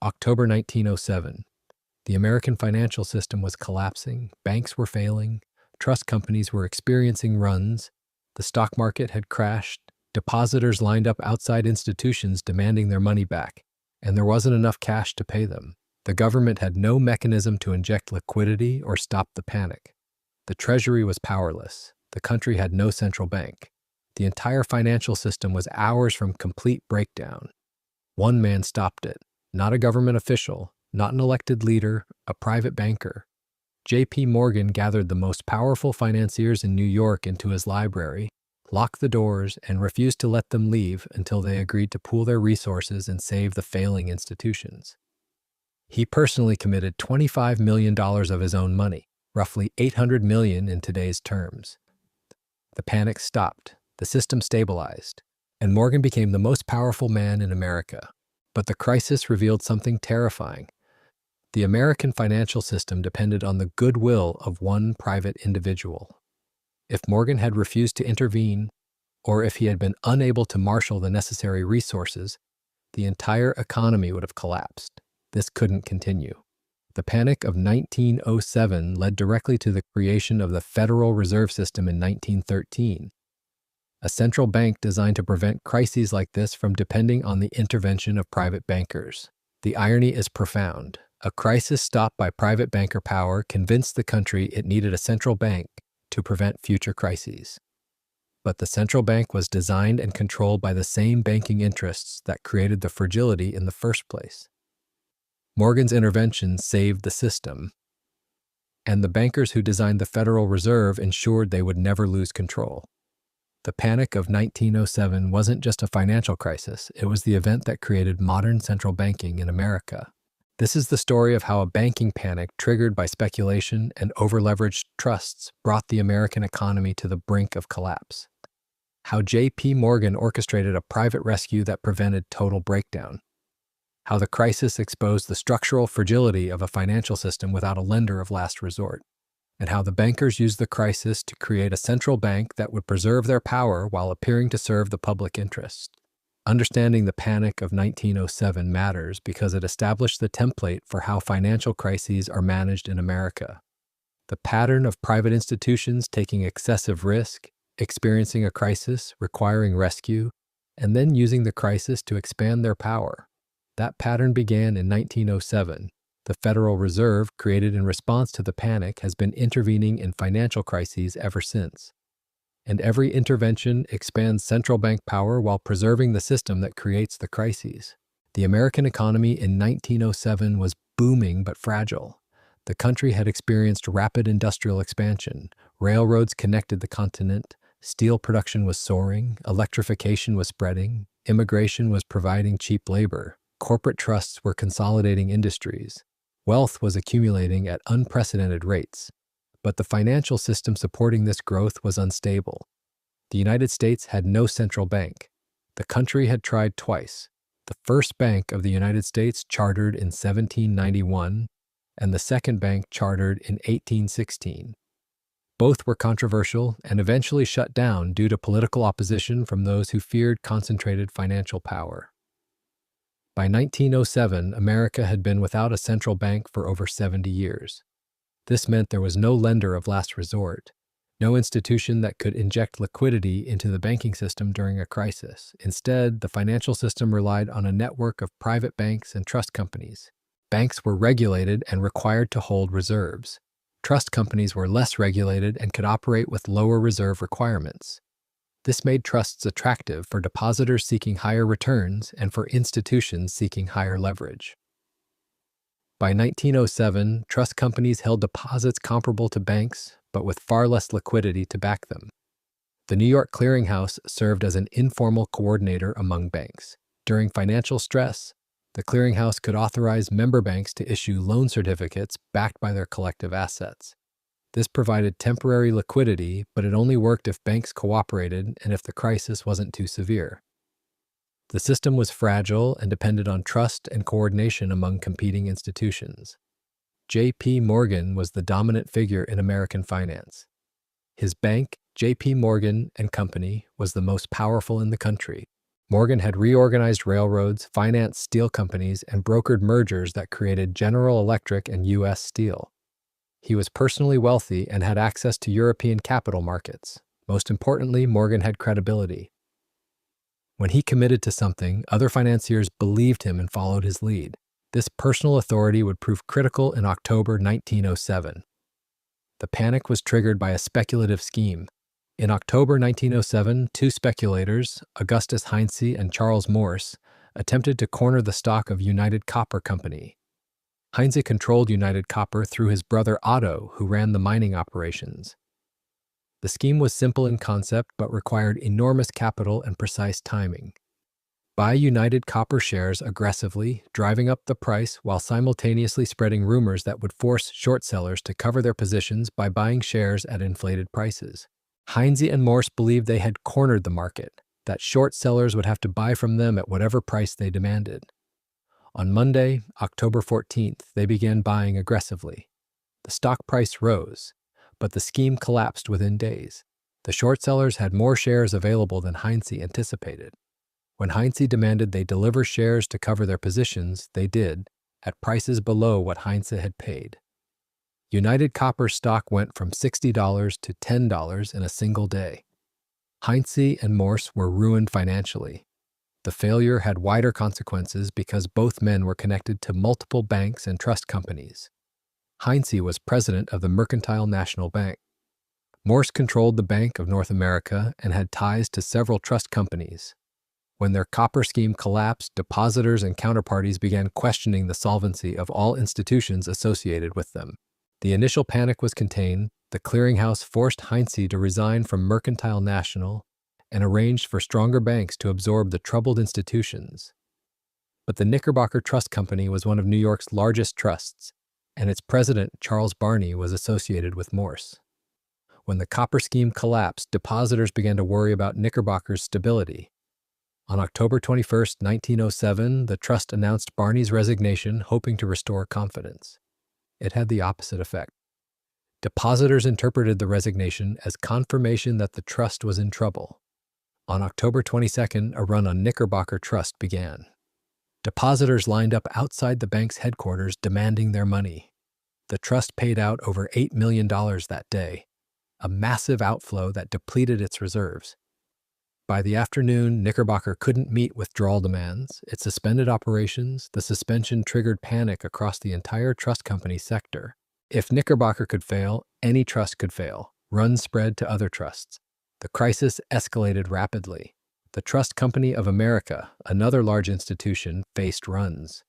October 1907. The American financial system was collapsing, banks were failing, trust companies were experiencing runs, the stock market had crashed, depositors lined up outside institutions demanding their money back, and there wasn't enough cash to pay them. The government had no mechanism to inject liquidity or stop the panic. The Treasury was powerless. The country had no central bank. The entire financial system was hours from complete breakdown. One man stopped it, not a government official, not an elected leader, a private banker. J.P. Morgan gathered the most powerful financiers in New York into his library, locked the doors, and refused to let them leave until they agreed to pool their resources and save the failing institutions. He personally committed $25 million of his own money, roughly $800 million in today's terms. The panic stopped, the system stabilized, and Morgan became the most powerful man in America. But the crisis revealed something terrifying. The American financial system depended on the goodwill of one private individual. If Morgan had refused to intervene, or if he had been unable to marshal the necessary resources, the entire economy would have collapsed. This couldn't continue. The Panic of 1907 led directly to the creation of the Federal Reserve System in 1913, a central bank designed to prevent crises like this from depending on the intervention of private bankers. The irony is profound. A crisis stopped by private banker power convinced the country it needed a central bank to prevent future crises. But the central bank was designed and controlled by the same banking interests that created the fragility in the first place. Morgan's intervention saved the system, and the bankers who designed the Federal Reserve ensured they would never lose control. The Panic of 1907 wasn't just a financial crisis, it was the event that created modern central banking in America. This is the story of how a banking panic triggered by speculation and over-leveraged trusts brought the American economy to the brink of collapse. How J.P. Morgan orchestrated a private rescue that prevented total breakdown. How the crisis exposed the structural fragility of a financial system without a lender of last resort. And how the bankers used the crisis to create a central bank that would preserve their power while appearing to serve the public interest. Understanding the Panic of 1907 matters because it established the template for how financial crises are managed in America. The pattern of private institutions taking excessive risk, experiencing a crisis, requiring rescue, and then using the crisis to expand their power. That pattern began in 1907. The Federal Reserve, created in response to the panic, has been intervening in financial crises ever since. And every intervention expands central bank power while preserving the system that creates the crises. The American economy in 1907 was booming but fragile. The country had experienced rapid industrial expansion. Railroads connected the continent. Steel production was soaring. Electrification was spreading. Immigration was providing cheap labor. Corporate trusts were consolidating industries. Wealth was accumulating at unprecedented rates. But the financial system supporting this growth was unstable. The United States had no central bank. The country had tried twice. The first bank of the United States chartered in 1791, and the second bank chartered in 1816. Both were controversial and eventually shut down due to political opposition from those who feared concentrated financial power. By 1907, America had been without a central bank for over 70 years. This meant there was no lender of last resort, no institution that could inject liquidity into the banking system during a crisis. Instead, the financial system relied on a network of private banks and trust companies. Banks were regulated and required to hold reserves. Trust companies were less regulated and could operate with lower reserve requirements. This made trusts attractive for depositors seeking higher returns and for institutions seeking higher leverage. By 1907, trust companies held deposits comparable to banks, but with far less liquidity to back them. The New York Clearinghouse served as an informal coordinator among banks. During financial stress, the clearinghouse could authorize member banks to issue loan certificates backed by their collective assets. This provided temporary liquidity, but it only worked if banks cooperated and if the crisis wasn't too severe. The system was fragile and depended on trust and coordination among competing institutions. J.P. Morgan was the dominant figure in American finance. His bank, J.P. Morgan and Company, was the most powerful in the country. Morgan had reorganized railroads, financed steel companies, and brokered mergers that created General Electric and U.S. Steel. He was personally wealthy and had access to European capital markets. Most importantly, Morgan had credibility. When he committed to something, other financiers believed him and followed his lead. This personal authority would prove critical in October 1907. The panic was triggered by a speculative scheme. In October 1907, two speculators, Augustus Heinze and Charles Morse, attempted to corner the stock of United Copper Company. Heinze controlled United Copper through his brother Otto, who ran the mining operations. The scheme was simple in concept but required enormous capital and precise timing. Buy United Copper shares aggressively, driving up the price while simultaneously spreading rumors that would force short sellers to cover their positions by buying shares at inflated prices. Heinze and Morse believed they had cornered the market, that short sellers would have to buy from them at whatever price they demanded. On Monday, October 14th, they began buying aggressively. The stock price rose, but the scheme collapsed within days. The short sellers had more shares available than Heinze anticipated. When Heinze demanded they deliver shares to cover their positions, they did, at prices below what Heinze had paid. United Copper stock went from $60 to $10 in a single day. Heinze and Morse were ruined financially. The failure had wider consequences because both men were connected to multiple banks and trust companies. Heinze was president of the Mercantile National Bank. Morse controlled the Bank of North America and had ties to several trust companies. When their copper scheme collapsed, depositors and counterparties began questioning the solvency of all institutions associated with them. The initial panic was contained. The clearinghouse forced Heinze to resign from Mercantile National and arranged for stronger banks to absorb the troubled institutions. But the Knickerbocker Trust Company was one of New York's largest trusts, and its president, Charles Barney, was associated with Morse. When the copper scheme collapsed, depositors began to worry about Knickerbocker's stability. On October 21, 1907, the trust announced Barney's resignation, hoping to restore confidence. It had the opposite effect. Depositors interpreted the resignation as confirmation that the trust was in trouble. On October 22, a run on Knickerbocker Trust began. Depositors lined up outside the bank's headquarters demanding their money. The trust paid out over $8 million that day, a massive outflow that depleted its reserves. By the afternoon, Knickerbocker couldn't meet withdrawal demands. It suspended operations. The suspension triggered panic across the entire trust company sector. If Knickerbocker could fail, any trust could fail. Runs spread to other trusts. The crisis escalated rapidly. The Trust Company of America, another large institution, faced runs.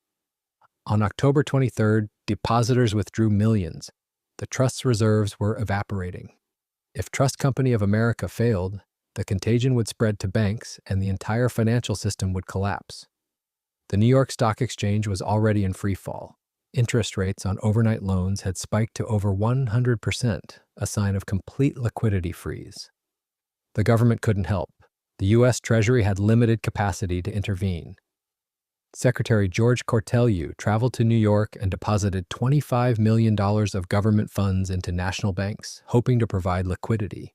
On October 23rd, depositors withdrew millions. The trust's reserves were evaporating. If Trust Company of America failed, the contagion would spread to banks and the entire financial system would collapse. The New York Stock Exchange was already in free fall. Interest rates on overnight loans had spiked to over 100%, a sign of complete liquidity freeze. The government couldn't help. The U.S. Treasury had limited capacity to intervene. Secretary George Cortelyou traveled to New York and deposited $25 million of government funds into national banks, hoping to provide liquidity.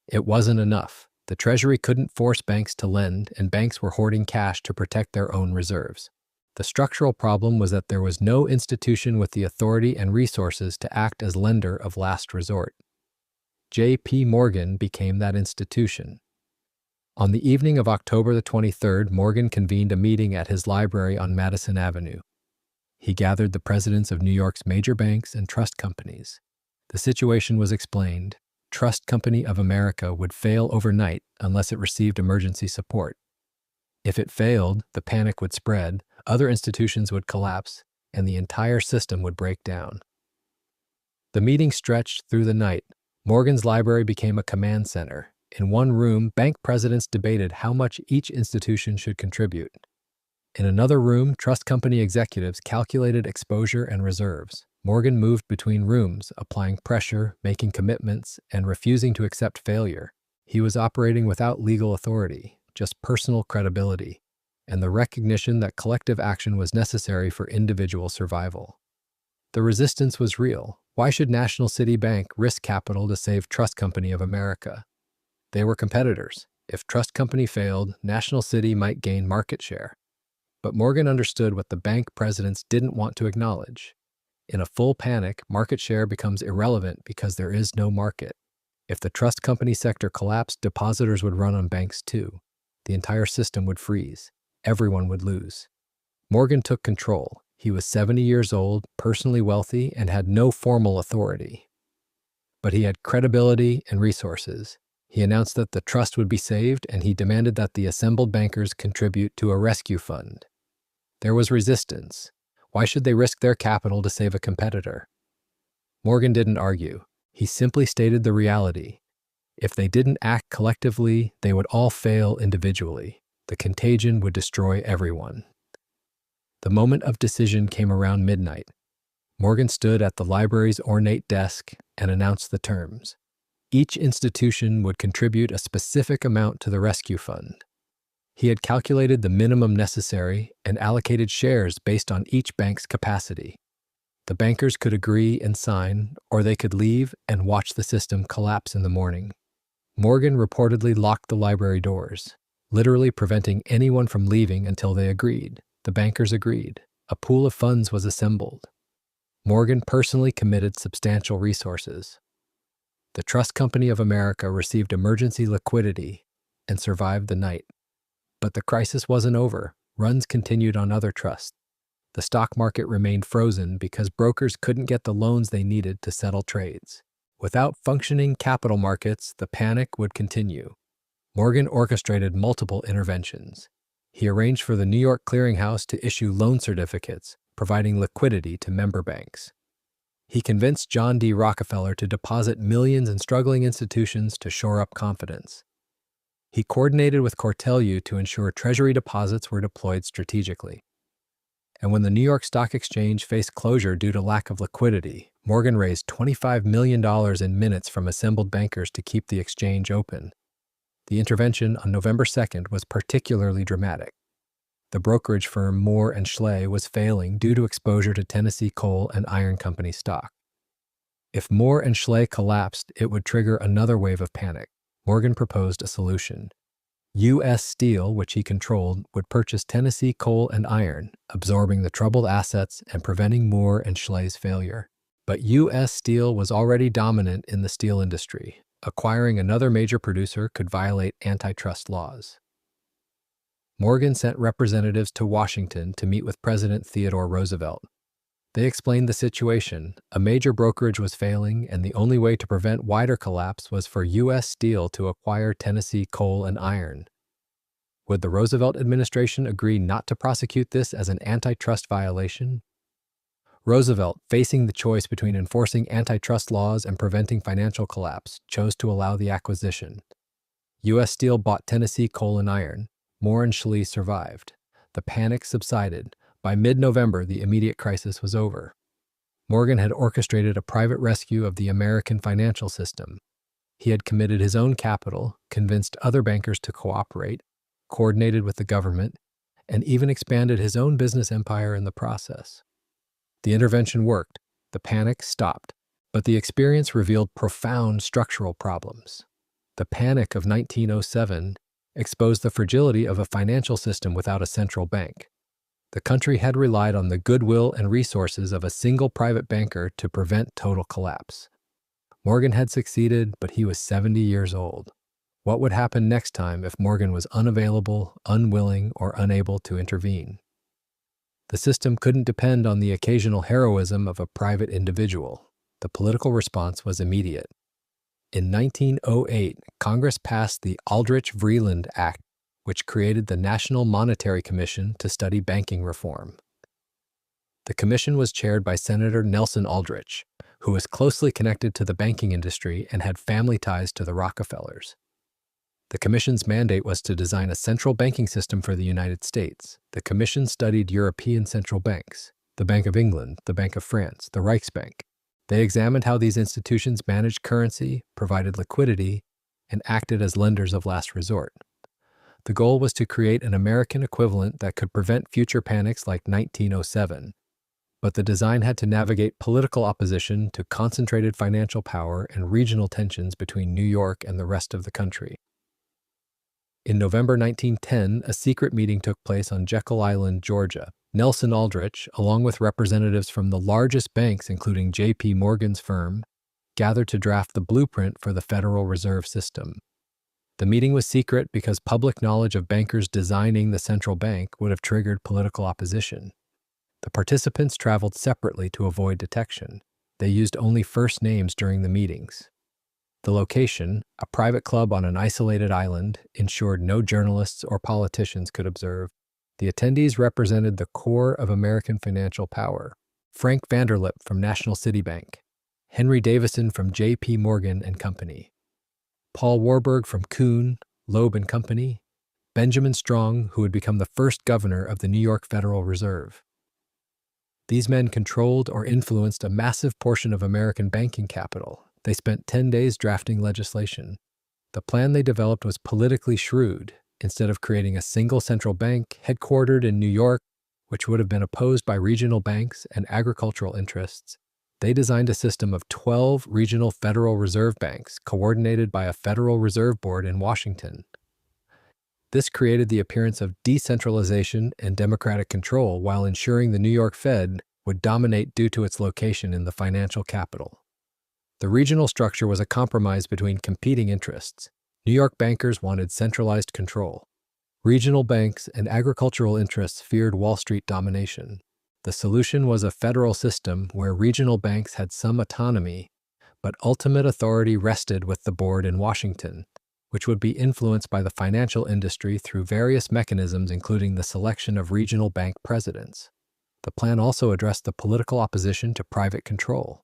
It wasn't enough. The Treasury couldn't force banks to lend, and banks were hoarding cash to protect their own reserves. The structural problem was that there was no institution with the authority and resources to act as lender of last resort. J.P. Morgan became that institution. On the evening of October the 23rd, Morgan convened a meeting at his library on Madison Avenue. He gathered the presidents of New York's major banks and trust companies. The situation was explained. Trust Company of America would fail overnight unless it received emergency support. If it failed, the panic would spread, other institutions would collapse, and the entire system would break down. The meeting stretched through the night. Morgan's library became a command center. In one room, bank presidents debated how much each institution should contribute. In another room, trust company executives calculated exposure and reserves. Morgan moved between rooms, applying pressure, making commitments, and refusing to accept failure. He was operating without legal authority, just personal credibility, and the recognition that collective action was necessary for individual survival. The resistance was real. Why should National City Bank risk capital to save Trust Company of America? They were competitors. If trust company failed, National City might gain market share. But Morgan understood what the bank presidents didn't want to acknowledge. In a full panic, market share becomes irrelevant because there is no market. If the trust company sector collapsed, depositors would run on banks too. The entire system would freeze. Everyone would lose. Morgan took control. He was 70 years old, personally wealthy, and had no formal authority. But he had credibility and resources. He announced that the trust would be saved, and he demanded that the assembled bankers contribute to a rescue fund. There was resistance. Why should they risk their capital to save a competitor? Morgan didn't argue. He simply stated the reality. If they didn't act collectively, they would all fail individually. The contagion would destroy everyone. The moment of decision came around midnight. Morgan stood at the library's ornate desk and announced the terms. Each institution would contribute a specific amount to the rescue fund. He had calculated the minimum necessary and allocated shares based on each bank's capacity. The bankers could agree and sign, or they could leave and watch the system collapse in the morning. Morgan reportedly locked the library doors, literally preventing anyone from leaving until they agreed. The bankers agreed. A pool of funds was assembled. Morgan personally committed substantial resources. The Trust Company of America received emergency liquidity and survived the night. But the crisis wasn't over. Runs continued on other trusts. The stock market remained frozen because brokers couldn't get the loans they needed to settle trades. Without functioning capital markets, the panic would continue. Morgan orchestrated multiple interventions. He arranged for the New York Clearinghouse to issue loan certificates, providing liquidity to member banks. He convinced John D. Rockefeller to deposit millions in struggling institutions to shore up confidence. He coordinated with Cortelyou to ensure Treasury deposits were deployed strategically. And when the New York Stock Exchange faced closure due to lack of liquidity, Morgan raised $25 million in minutes from assembled bankers to keep the exchange open. The intervention on November 2nd was particularly dramatic. The brokerage firm Moore & Schley was failing due to exposure to Tennessee Coal and Iron Company stock. If Moore & Schley collapsed, it would trigger another wave of panic. Morgan proposed a solution. U.S. Steel, which he controlled, would purchase Tennessee Coal and Iron, absorbing the troubled assets and preventing Moore & Schley's failure. But U.S. Steel was already dominant in the steel industry. Acquiring another major producer could violate antitrust laws. Morgan sent representatives to Washington to meet with President Theodore Roosevelt. They explained the situation. A major brokerage was failing, and the only way to prevent wider collapse was for U.S. Steel to acquire Tennessee Coal and Iron. Would the Roosevelt administration agree not to prosecute this as an antitrust violation? Roosevelt, facing the choice between enforcing antitrust laws and preventing financial collapse, chose to allow the acquisition. U.S. Steel bought Tennessee Coal and Iron. Moore & Schley survived. The panic subsided. By mid-November, the immediate crisis was over. Morgan had orchestrated a private rescue of the American financial system. He had committed his own capital, convinced other bankers to cooperate, coordinated with the government, and even expanded his own business empire in the process. The intervention worked. The panic stopped. But the experience revealed profound structural problems. The panic of 1907 exposed the fragility of a financial system without a central bank. The country had relied on the goodwill and resources of a single private banker to prevent total collapse. Morgan had succeeded, but he was 70 years old. What would happen next time if Morgan was unavailable, unwilling, or unable to intervene? The system couldn't depend on the occasional heroism of a private individual. The political response was immediate. In 1908, Congress passed the Aldrich-Vreeland Act, which created the National Monetary Commission to study banking reform. The commission was chaired by Senator Nelson Aldrich, who was closely connected to the banking industry and had family ties to the Rockefellers. The commission's mandate was to design a central banking system for the United States. The commission studied European central banks, the Bank of England, the Bank of France, the Reichsbank. They examined how these institutions managed currency, provided liquidity, and acted as lenders of last resort. The goal was to create an American equivalent that could prevent future panics like 1907, but the design had to navigate political opposition to concentrated financial power and regional tensions between New York and the rest of the country. In November 1910, a secret meeting took place on Jekyll Island, Georgia. Nelson Aldrich, along with representatives from the largest banks, including J.P. Morgan's firm, gathered to draft the blueprint for the Federal Reserve System. The meeting was secret because public knowledge of bankers designing the central bank would have triggered political opposition. The participants traveled separately to avoid detection. They used only first names during the meetings. The location, a private club on an isolated island, ensured no journalists or politicians could observe. The attendees represented the core of American financial power: Frank Vanderlip from National City Bank, Henry Davison from J.P. Morgan and Company, Paul Warburg from Kuhn, Loeb and Company, Benjamin Strong, who would become the first governor of the New York Federal Reserve. These men controlled or influenced a massive portion of American banking capital. They spent 10 days drafting legislation. The plan they developed was politically shrewd. Instead of creating a single central bank headquartered in New York, which would have been opposed by regional banks and agricultural interests, they designed a system of 12 regional Federal Reserve banks coordinated by a Federal Reserve Board in Washington. This created the appearance of decentralization and democratic control while ensuring the New York Fed would dominate due to its location in the financial capital. The regional structure was a compromise between competing interests. New York bankers wanted centralized control. Regional banks and agricultural interests feared Wall Street domination. The solution was a federal system where regional banks had some autonomy, but ultimate authority rested with the board in Washington, which would be influenced by the financial industry through various mechanisms, including the selection of regional bank presidents. The plan also addressed the political opposition to private control.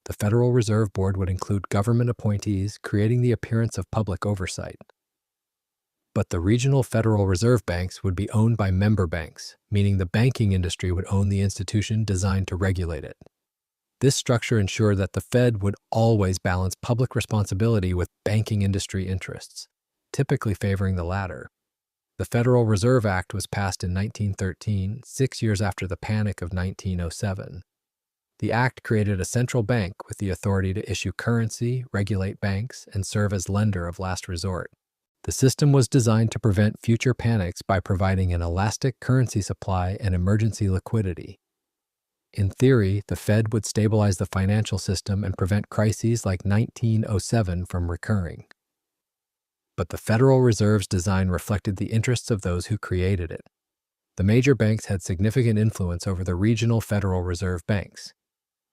The Federal Reserve Board would include government appointees, creating the appearance of public oversight. But the regional Federal Reserve banks would be owned by member banks, meaning the banking industry would own the institution designed to regulate it. This structure ensured that the Fed would always balance public responsibility with banking industry interests, typically favoring the latter. The Federal Reserve Act was passed in 1913, 6 years after the Panic of 1907. The act created a central bank with the authority to issue currency, regulate banks, and serve as lender of last resort. The system was designed to prevent future panics by providing an elastic currency supply and emergency liquidity. In theory, the Fed would stabilize the financial system and prevent crises like 1907 from recurring. But the Federal Reserve's design reflected the interests of those who created it. The major banks had significant influence over the regional Federal Reserve banks.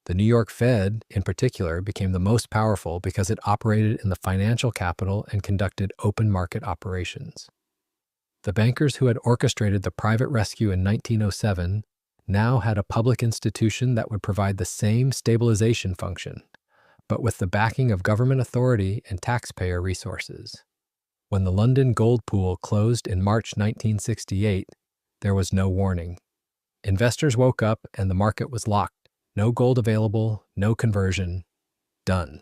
The New York Fed, in particular, became the most powerful because it operated in the financial capital and conducted open market operations. The bankers who had orchestrated the private rescue in 1907 now had a public institution that would provide the same stabilization function, but with the backing of government authority and taxpayer resources. When the London gold pool closed in March 1968, there was no warning. Investors woke up and the market was locked. No gold available, no conversion. Done.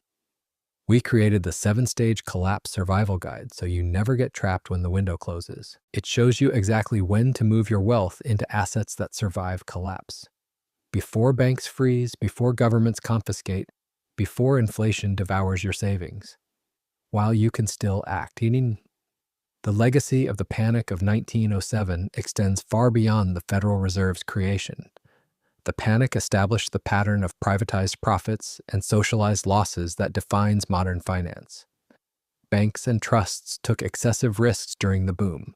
We created the 7-stage collapse survival guide so you never get trapped when the window closes. It shows you exactly when to move your wealth into assets that survive collapse. Before banks freeze, before governments confiscate, before inflation devours your savings. While you can still act. The legacy of the Panic of 1907 extends far beyond the Federal Reserve's creation. The panic established the pattern of privatized profits and socialized losses that defines modern finance. Banks and trusts took excessive risks during the boom.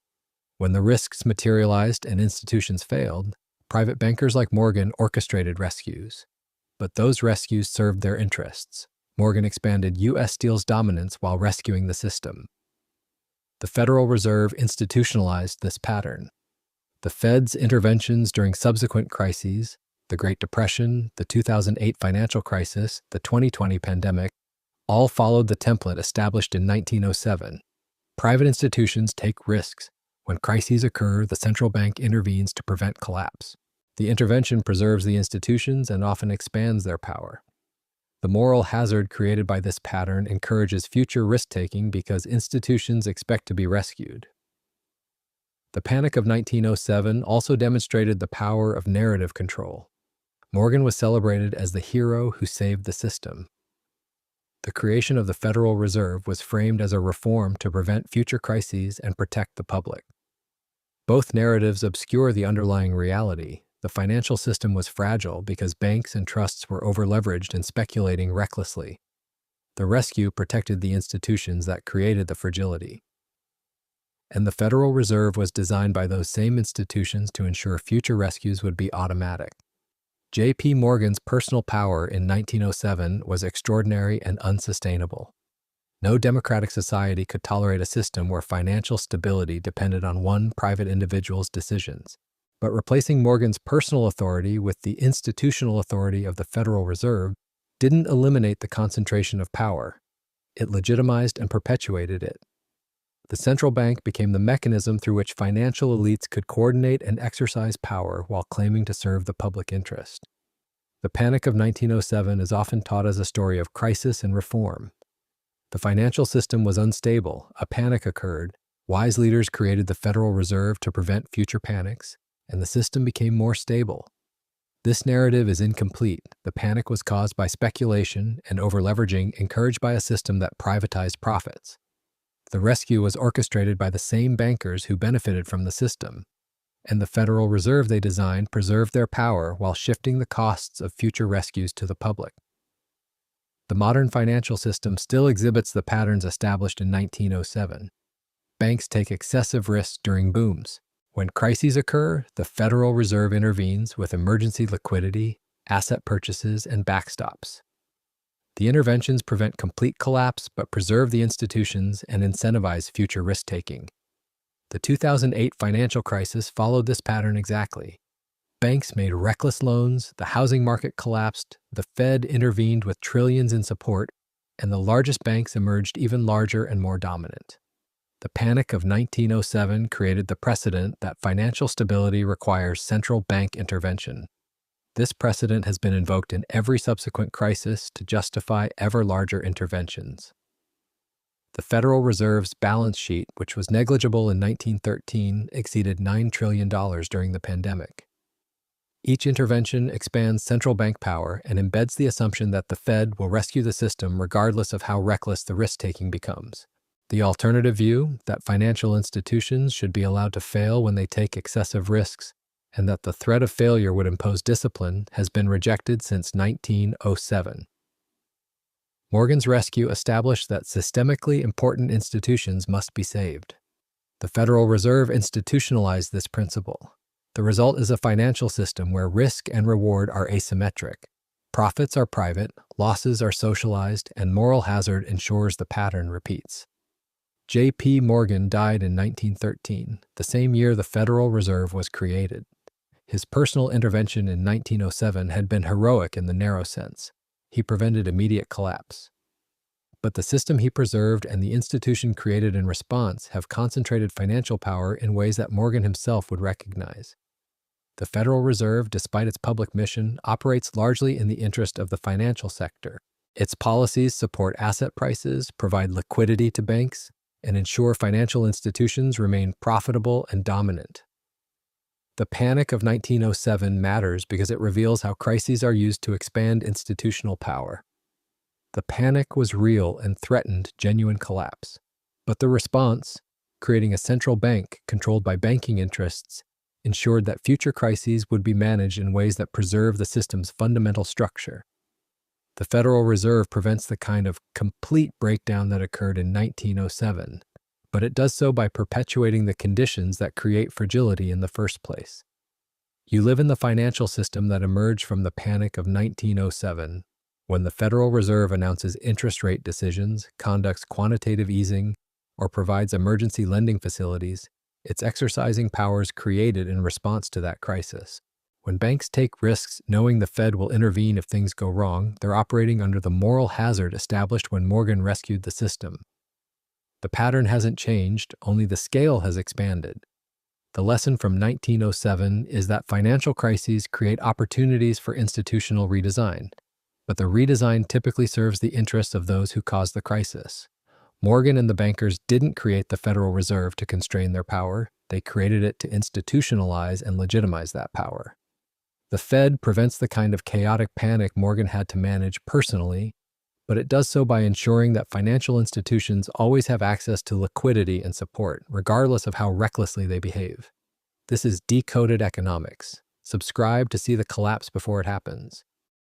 When the risks materialized and institutions failed, private bankers like Morgan orchestrated rescues. But those rescues served their interests. Morgan expanded U.S. Steel's dominance while rescuing the system. The Federal Reserve institutionalized this pattern. The Fed's interventions during subsequent crises, the Great Depression, the 2008 financial crisis, the 2020 pandemic, all followed the template established in 1907. Private institutions take risks. When crises occur, the central bank intervenes to prevent collapse. The intervention preserves the institutions and often expands their power. The moral hazard created by this pattern encourages future risk-taking because institutions expect to be rescued. The Panic of 1907 also demonstrated the power of narrative control. Morgan was celebrated as the hero who saved the system. The creation of the Federal Reserve was framed as a reform to prevent future crises and protect the public. Both narratives obscure the underlying reality. The financial system was fragile because banks and trusts were overleveraged and speculating recklessly. The rescue protected the institutions that created the fragility. And the Federal Reserve was designed by those same institutions to ensure future rescues would be automatic. J.P. Morgan's personal power in 1907 was extraordinary and unsustainable. No democratic society could tolerate a system where financial stability depended on one private individual's decisions. But replacing Morgan's personal authority with the institutional authority of the Federal Reserve didn't eliminate the concentration of power. It legitimized and perpetuated it. The central bank became the mechanism through which financial elites could coordinate and exercise power while claiming to serve the public interest. The Panic of 1907 is often taught as a story of crisis and reform. The financial system was unstable, a panic occurred, wise leaders created the Federal Reserve to prevent future panics, and the system became more stable. This narrative is incomplete. The panic was caused by speculation and overleveraging encouraged by a system that privatized profits. The rescue was orchestrated by the same bankers who benefited from the system, and the Federal Reserve they designed preserved their power while shifting the costs of future rescues to the public. The modern financial system still exhibits the patterns established in 1907. Banks take excessive risks during booms. When crises occur, the Federal Reserve intervenes with emergency liquidity, asset purchases, and backstops. The interventions prevent complete collapse but preserve the institutions and incentivize future risk-taking. The 2008 financial crisis followed this pattern exactly. Banks made reckless loans, the housing market collapsed, the Fed intervened with trillions in support, and the largest banks emerged even larger and more dominant. The Panic of 1907 created the precedent that financial stability requires central bank intervention. This precedent has been invoked in every subsequent crisis to justify ever larger interventions. The Federal Reserve's balance sheet, which was negligible in 1913, exceeded $9 trillion during the pandemic. Each intervention expands central bank power and embeds the assumption that the Fed will rescue the system regardless of how reckless the risk-taking becomes. The alternative view, that financial institutions should be allowed to fail when they take excessive risks, and that the threat of failure would impose discipline, has been rejected since 1907. Morgan's rescue established that systemically important institutions must be saved. The Federal Reserve institutionalized this principle. The result is a financial system where risk and reward are asymmetric. Profits are private, losses are socialized, and moral hazard ensures the pattern repeats. J.P. Morgan died in 1913, the same year the Federal Reserve was created. His personal intervention in 1907 had been heroic in the narrow sense. He prevented immediate collapse. But the system he preserved and the institution created in response have concentrated financial power in ways that Morgan himself would recognize. The Federal Reserve, despite its public mission, operates largely in the interest of the financial sector. Its policies support asset prices, provide liquidity to banks, and ensure financial institutions remain profitable and dominant. The Panic of 1907 matters because it reveals how crises are used to expand institutional power. The panic was real and threatened genuine collapse. But the response, creating a central bank controlled by banking interests, ensured that future crises would be managed in ways that preserve the system's fundamental structure. The Federal Reserve prevents the kind of complete breakdown that occurred in 1907, but it does so by perpetuating the conditions that create fragility in the first place. You live in the financial system that emerged from the Panic of 1907, when the Federal Reserve announces interest rate decisions, conducts quantitative easing, or provides emergency lending facilities. It's exercising powers created in response to that crisis. When banks take risks knowing the Fed will intervene if things go wrong, they're operating under the moral hazard established when Morgan rescued the system. The pattern hasn't changed, only the scale has expanded. The lesson from 1907 is that financial crises create opportunities for institutional redesign, but the redesign typically serves the interests of those who caused the crisis. Morgan and the bankers didn't create the Federal Reserve to constrain their power. They created it to institutionalize and legitimize that power. The Fed prevents the kind of chaotic panic Morgan had to manage personally, but it does so by ensuring that financial institutions always have access to liquidity and support, regardless of how recklessly they behave. This is decoded economics. Subscribe to see the collapse before it happens.